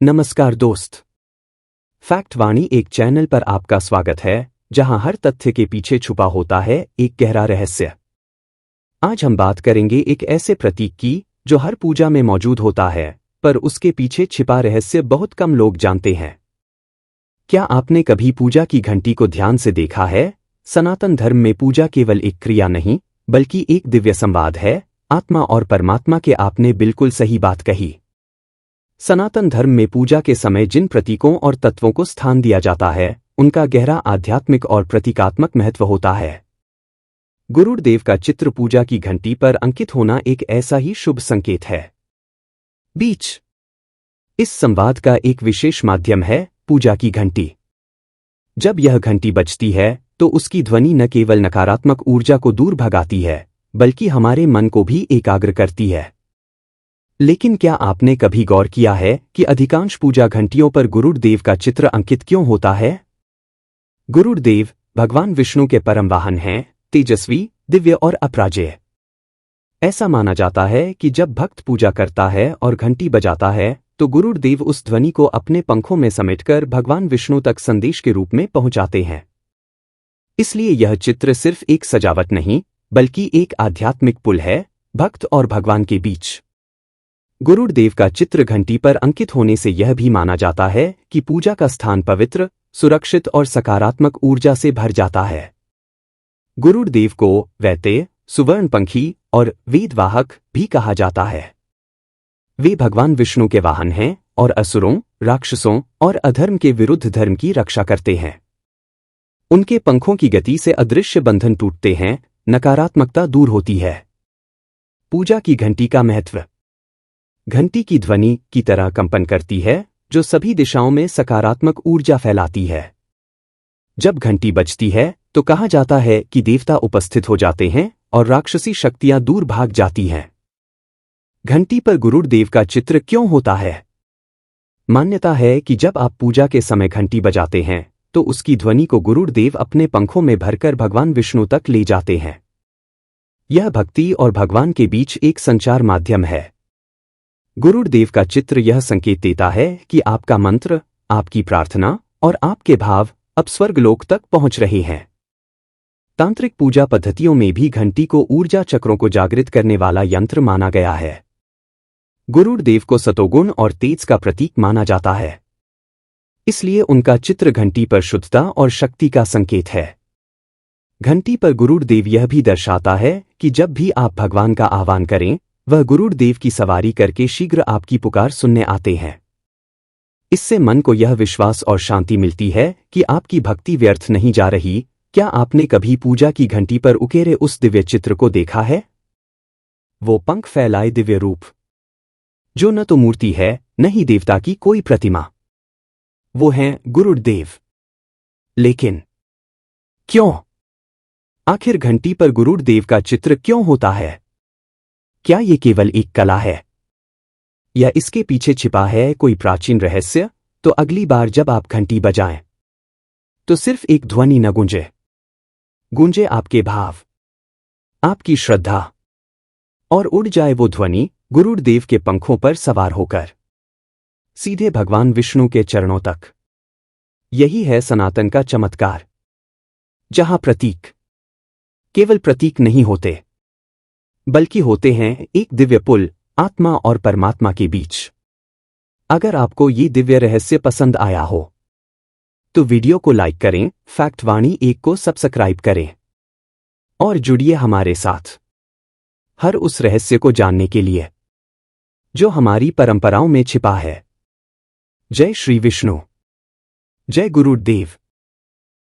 नमस्कार दोस्त। फैक्ट वाणी एक चैनल पर आपका स्वागत है जहां हर तथ्य के पीछे छुपा होता है एक गहरा रहस्य। आज हम बात करेंगे एक ऐसे प्रतीक की जो हर पूजा में मौजूद होता है, पर उसके पीछे छिपा रहस्य बहुत कम लोग जानते हैं। क्या आपने कभी पूजा की घंटी को ध्यान से देखा है? सनातन धर्म में पूजा केवल एक क्रिया नहीं, बल्कि एक दिव्य संवाद है, आत्मा और परमात्मा के। आपने बिल्कुल सही बात कही। सनातन धर्म में पूजा के समय जिन प्रतीकों और तत्वों को स्थान दिया जाता है, उनका गहरा आध्यात्मिक और प्रतीकात्मक महत्व होता है। गुरुड़ देव का चित्र पूजा की घंटी पर अंकित होना एक ऐसा ही शुभ संकेत है। बीच इस संवाद का एक विशेष माध्यम है पूजा की घंटी। जब यह घंटी बजती है तो उसकी ध्वनि न केवल नकारात्मक ऊर्जा को दूर भगाती है, बल्कि हमारे मन को भी एकाग्र करती है। लेकिन क्या आपने कभी गौर किया है कि अधिकांश पूजा घंटियों पर गुरुड़ देव का चित्र अंकित क्यों होता है? गुरुड़ देव भगवान विष्णु के परम वाहन हैं, तेजस्वी, दिव्य और अपराजेय। ऐसा माना जाता है कि जब भक्त पूजा करता है और घंटी बजाता है तो गुरुड़ देव उस ध्वनि को अपने पंखों में समेटकर भगवान विष्णु तक संदेश के रूप में पहुंचाते हैं। इसलिए यह चित्र सिर्फ एक सजावट नहीं, बल्कि एक आध्यात्मिक पुल है भक्त और भगवान के बीच। गुरुड़ देव का चित्र घंटी पर अंकित होने से यह भी माना जाता है कि पूजा का स्थान पवित्र, सुरक्षित और सकारात्मक ऊर्जा से भर जाता है। गुरुड़ देव को वैत्य, सुवर्णपंखी और वेदवाहक भी कहा जाता है। वे भगवान विष्णु के वाहन हैं और असुरों, राक्षसों और अधर्म के विरुद्ध धर्म की रक्षा करते हैं। उनके पंखों की गति से अदृश्य बंधन टूटते हैं, नकारात्मकता दूर होती है। पूजा की घंटी का महत्व। घंटी की ध्वनि की तरह कंपन करती है, जो सभी दिशाओं में सकारात्मक ऊर्जा फैलाती है। जब घंटी बजती है तो कहा जाता है कि देवता उपस्थित हो जाते हैं और राक्षसी शक्तियां दूर भाग जाती हैं। घंटी पर गुरुड़ देव का चित्र क्यों होता है? मान्यता है कि जब आप पूजा के समय घंटी बजाते हैं तो उसकी ध्वनि को गुरुड़ देव अपने पंखों में भरकर भगवान विष्णु तक ले जाते हैं। यह भक्ति और भगवान के बीच एक संचार माध्यम है। गुरुड़ देव का चित्र यह संकेत देता है कि आपका मंत्र, आपकी प्रार्थना और आपके भाव अब स्वर्गलोक तक पहुंच रहे हैं। तांत्रिक पूजा पद्धतियों में भी घंटी को ऊर्जा चक्रों को जागृत करने वाला यंत्र माना गया है। गुरुड़ देव को सतोगुण और तेज का प्रतीक माना जाता है, इसलिए उनका चित्र घंटी पर शुद्धता और शक्ति का संकेत है। घंटी पर गुरुड़ देव यह भी दर्शाता है कि जब भी आप भगवान का आह्वान करें, वह गुरुड़ देव की सवारी करके शीघ्र आपकी पुकार सुनने आते हैं। इससे मन को यह विश्वास और शांति मिलती है कि आपकी भक्ति व्यर्थ नहीं जा रही। क्या आपने कभी पूजा की घंटी पर उकेरे उस दिव्य चित्र को देखा है? वो पंख फैलाए दिव्य रूप, जो न तो मूर्ति है न ही देवता की कोई प्रतिमा, वो हैं गुरुड़ देव। लेकिन क्यों? आखिर घंटी पर गुरुड़ देव का चित्र क्यों होता है? क्या ये केवल एक कला है या इसके पीछे छिपा है कोई प्राचीन रहस्य? तो अगली बार जब आप घंटी बजाएं तो सिर्फ एक ध्वनि न गूंजे, गूंजे आपके भाव, आपकी श्रद्धा, और उड़ जाए वो ध्वनि गुरुड़ देव के पंखों पर सवार होकर सीधे भगवान विष्णु के चरणों तक। यही है सनातन का चमत्कार, जहां प्रतीक केवल प्रतीक नहीं होते, बल्कि होते हैं एक दिव्य पुल आत्मा और परमात्मा के बीच। अगर आपको ये दिव्य रहस्य पसंद आया हो तो वीडियो को लाइक करें, फैक्ट वाणी 1 को सब्सक्राइब करें और जुड़िए हमारे साथ हर उस रहस्य को जानने के लिए जो हमारी परंपराओं में छिपा है। जय श्री विष्णु, जय गुरुड़ देव।